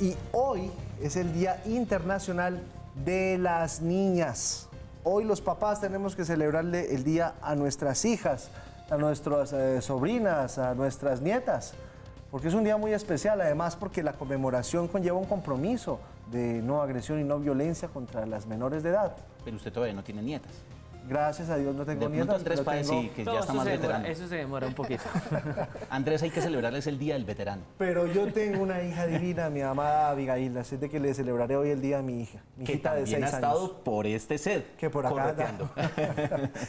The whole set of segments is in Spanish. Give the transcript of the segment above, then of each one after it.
Y hoy es el Día Internacional de las Niñas. Hoy los papás tenemos que celebrarle el día a nuestras hijas, a nuestras sobrinas, a nuestras nietas, porque es un día muy especial, además porque la conmemoración conlleva un compromiso de no agresión y no violencia contra las menores de edad. Pero usted todavía no tiene nietas. Gracias a Dios no tengo De nietas. pronto Andrés Páez tengo... sí, que ya está más veterano. Eso se demora un poquito. Andrés, hay que celebrarles el Día del Veterano. Pero yo tengo una hija divina, mi amada Abigail, así de que le celebraré hoy el día a mi hija. Mi Que hijita de 6 también años. ha estado por este set. Que por acá correteando.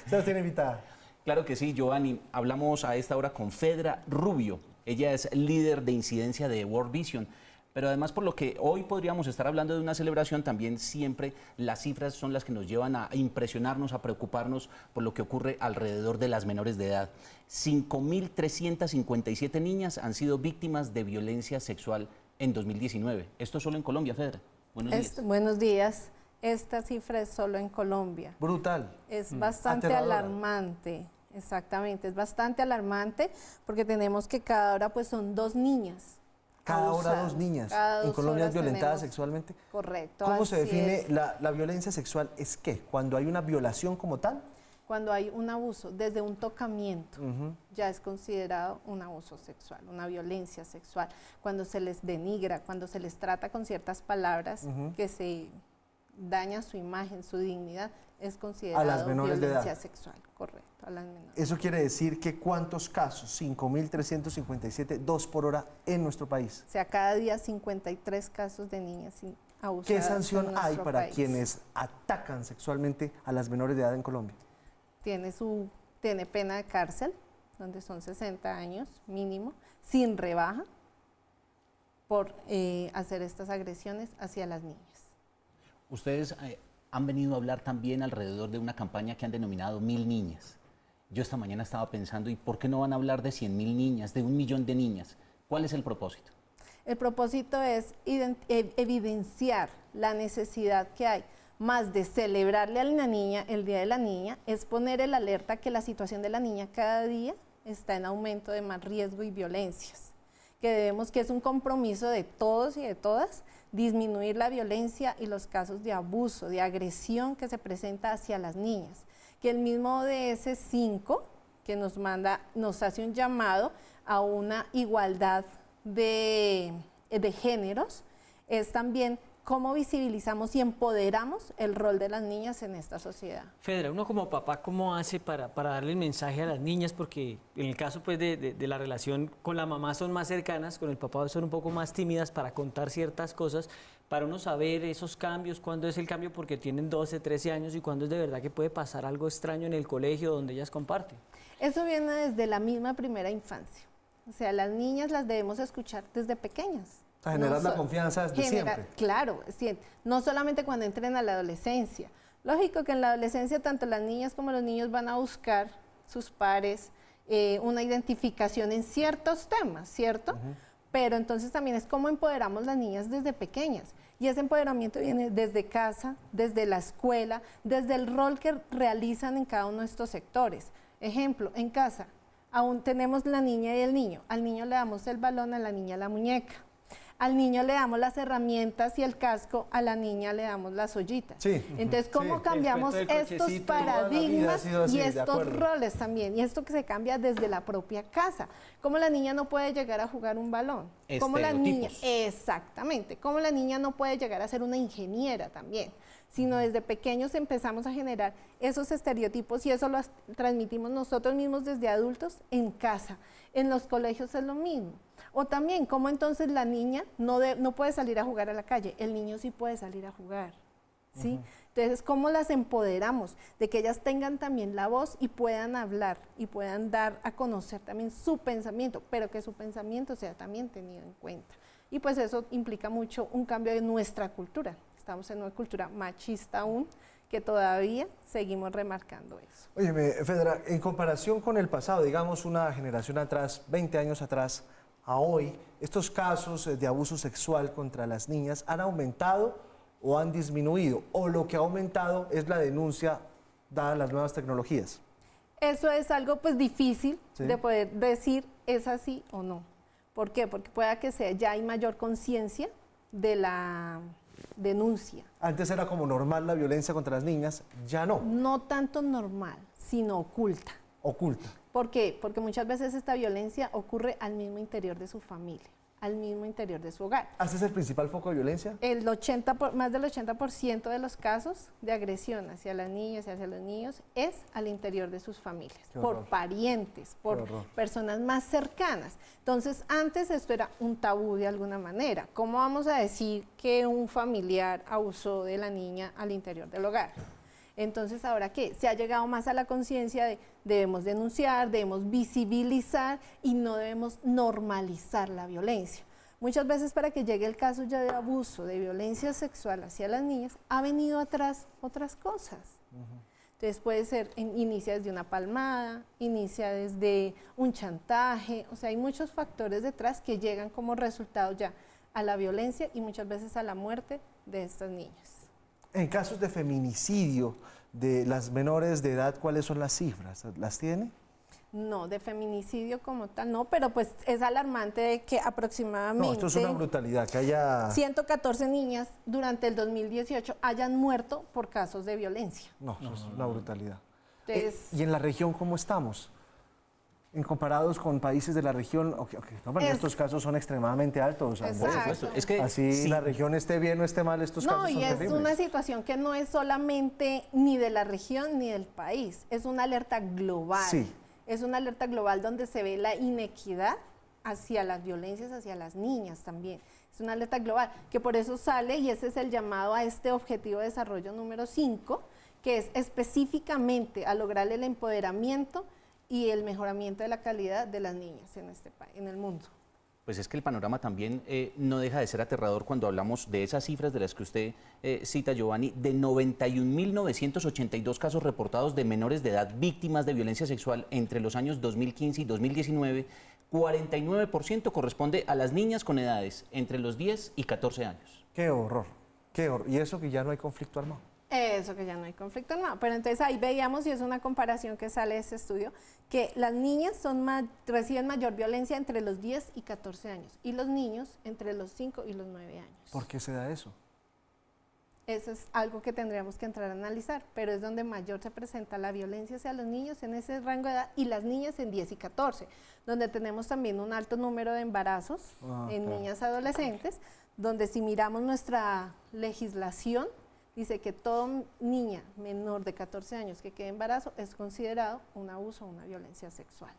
Se nos tiene invitada. Claro que sí, Giovanni. Hablamos a esta hora con Fedra Rubio. Ella es líder de incidencia de World Vision. Pero además, por lo que hoy podríamos estar hablando de una celebración, también siempre las cifras son las que nos llevan a impresionarnos, a preocuparnos por lo que ocurre alrededor de las menores de edad. 5.357 niñas han sido víctimas de violencia sexual en 2019. Esto solo en Colombia, Fedra. Buenos días. Buenos días. Esta cifra es solo en Colombia. Brutal. Es bastante Aterradora. Alarmante. Exactamente, es bastante alarmante porque tenemos que cada hora pues son 2 niñas. Cada hora abusadas. 2 niñas. Cada En 2 Colombia es horas violentada tenemos- sexualmente. Correcto. ¿Cómo se así define es. la violencia sexual? ¿Es qué? ¿Cuando hay una violación como tal? Cuando hay un abuso, desde un tocamiento, ya es considerado un abuso sexual, una violencia sexual. Cuando se les denigra, cuando se les trata con ciertas palabras que se daña su imagen, su dignidad, es considerado A las menores de violencia edad. sexual. Correcto, a las menores. Eso quiere decir que ¿cuántos casos? 5.357, 2 por hora en nuestro país. O sea, cada día 53 casos de niñas abusadas. ¿Qué en sanción hay nuestro para país. quienes atacan sexualmente a las menores de edad en Colombia? Tiene pena de cárcel, donde son 60 años mínimo, sin rebaja, por hacer estas agresiones hacia las niñas. Ustedes han venido a hablar también alrededor de una campaña que han denominado 1000 niñas. Yo esta mañana estaba pensando, ¿y por qué no van a hablar de 100.000 niñas, de 1 millón de niñas? ¿Cuál es el propósito? El propósito es evidenciar la necesidad que hay, más de celebrarle a la niña el Día de la Niña, es poner el alerta que la situación de la niña cada día está en aumento de más riesgo y violencias, que es un compromiso de todos y de todas, disminuir la violencia y los casos de abuso, de agresión que se presenta hacia las niñas, que el mismo ODS 5 que nos hace un llamado a una igualdad de géneros, es también cómo visibilizamos y empoderamos el rol de las niñas en esta sociedad. Fedra, uno como papá, ¿cómo hace para darle el mensaje a las niñas? Porque en el caso pues, de la relación con la mamá son más cercanas, con el papá son un poco más tímidas para contar ciertas cosas, para uno saber esos cambios, cuándo es el cambio porque tienen 12, 13 años y cuándo es de verdad que puede pasar algo extraño en el colegio donde ellas comparten. Eso viene desde la misma primera infancia. O sea, las niñas las debemos escuchar desde pequeñas. Para generar la confianza desde siempre. Claro, no solamente cuando entren a la adolescencia. Lógico que en la adolescencia tanto las niñas como los niños van a buscar sus pares, una identificación en ciertos temas, ¿cierto? Pero entonces también es cómo empoderamos las niñas desde pequeñas. Y ese empoderamiento viene desde casa, desde la escuela, desde el rol que realizan en cada uno de estos sectores. Ejemplo, en casa, aún tenemos la niña y el niño. Al niño le damos el balón, a la niña la muñeca. Al niño le damos las herramientas y el casco, a la niña le damos las ollitas. Sí. Entonces, ¿cómo Sí. cambiamos El cuento del estos cochecito, toda la vida ha paradigmas sido así, y de estos acuerdo. roles también? Y esto que se cambia desde la propia casa. ¿Cómo la niña no puede llegar a jugar un balón? ¿Cómo la niña? Estereotipos. Exactamente. ¿Cómo la niña no puede llegar a ser una ingeniera también? Sino desde pequeños empezamos a generar esos estereotipos y eso lo transmitimos nosotros mismos desde adultos en casa. En los colegios es lo mismo. O también, ¿cómo entonces la niña no puede salir a jugar a la calle? El niño sí puede salir a jugar, ¿sí? Entonces, ¿cómo las empoderamos? De que ellas tengan también la voz y puedan hablar y puedan dar a conocer también su pensamiento, pero que su pensamiento sea también tenido en cuenta. Y pues eso implica mucho un cambio de nuestra cultura. Estamos en una cultura machista aún, que todavía seguimos remarcando eso. Óyeme, Fedra, en comparación con el pasado, digamos una generación atrás, 20 años atrás, a hoy, ¿estos casos de abuso sexual contra las niñas han aumentado o han disminuido? ¿O lo que ha aumentado es la denuncia dadas las nuevas tecnologías? Eso es algo pues difícil Sí. de poder decir es así o no. ¿Por qué? Porque pueda que sea, ya hay mayor conciencia de la denuncia. Antes era como normal la violencia contra las niñas, ya no, No tanto normal, sino oculta. oculta. ¿Por qué? Porque muchas veces esta violencia ocurre al mismo interior de su familia, al mismo interior de su hogar. ¿Ese es el principal foco de violencia? Más del 80% de los casos de agresión hacia las niñas y hacia los niños es al interior de sus familias, Qué por horror. parientes, por horror. personas más cercanas. Entonces, antes esto era un tabú de alguna manera. ¿Cómo vamos a decir que un familiar abusó de la niña al interior del hogar? Entonces, ¿ahora qué? Se ha llegado más a la conciencia de debemos denunciar, debemos visibilizar y no debemos normalizar la violencia. Muchas veces para que llegue el caso ya de abuso, de violencia sexual hacia las niñas, ha venido atrás otras cosas. Entonces puede ser, inicia desde una palmada, inicia desde un chantaje, o sea, hay muchos factores detrás que llegan como resultado ya a la violencia y muchas veces a la muerte de estas niñas. En casos de feminicidio de las menores de edad, ¿cuáles son las cifras? ¿Las tiene? No, de feminicidio como tal, no, pero pues es alarmante de que aproximadamente No, esto es una brutalidad, que haya... 114 niñas durante el 2018 hayan muerto por casos de violencia. No, eso es una brutalidad. Entonces, ¿Y en la región cómo estamos? En comparados con países de la región, no, pero estos casos son extremadamente altos. Andrés. Exacto. Por supuesto. Es que Así sí, la región esté bien o esté mal, estos no, casos son y es terribles. una situación que no es solamente ni de la región ni del país, es una alerta global. Sí. Es una alerta global donde se ve la inequidad hacia las violencias, hacia las niñas también. Es una alerta global, que por eso sale, y ese es el llamado a este objetivo de desarrollo número 5, que es específicamente a lograr el empoderamiento y el mejoramiento de la calidad de las niñas en este país, en el mundo. pues es que el panorama también no deja de ser aterrador cuando hablamos de esas cifras de las que usted cita, Giovanni, de 91.982 casos reportados de menores de edad víctimas de violencia sexual entre los años 2015 y 2019. 49% corresponde a las niñas con edades entre los 10 y 14 años. Qué horror, qué horror. Y eso que ya no hay conflicto armado. Eso que ya no hay conflicto armado. Pero entonces ahí veíamos, y es una comparación que sale de ese estudio, que las niñas reciben mayor violencia entre los 10 y 14 años y los niños entre los 5 y los 9 años. ¿Por qué se da eso? Eso es algo que tendríamos que entrar a analizar, pero es donde mayor se presenta la violencia hacia los niños en ese rango de edad y las niñas en 10 y 14, donde tenemos también un alto número de embarazos en claro. niñas adolescentes, donde si miramos nuestra legislación, dice que toda niña menor de 14 años que quede embarazo es considerado un abuso o una violencia sexual.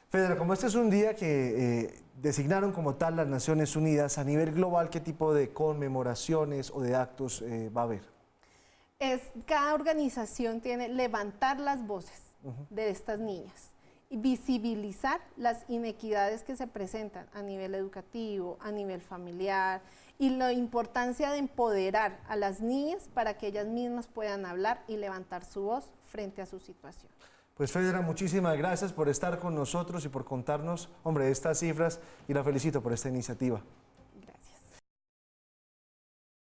Fedra, como este es un día que designaron como tal las Naciones Unidas, a nivel global, ¿qué tipo de conmemoraciones o de actos va a haber? Cada organización tiene levantar las voces de estas niñas y visibilizar las inequidades que se presentan a nivel educativo, a nivel familiar, y la importancia de empoderar a las niñas para que ellas mismas puedan hablar y levantar su voz frente a su situación. Pues Fedra, muchísimas gracias por estar con nosotros y por contarnos, hombre, estas cifras, y la felicito por esta iniciativa.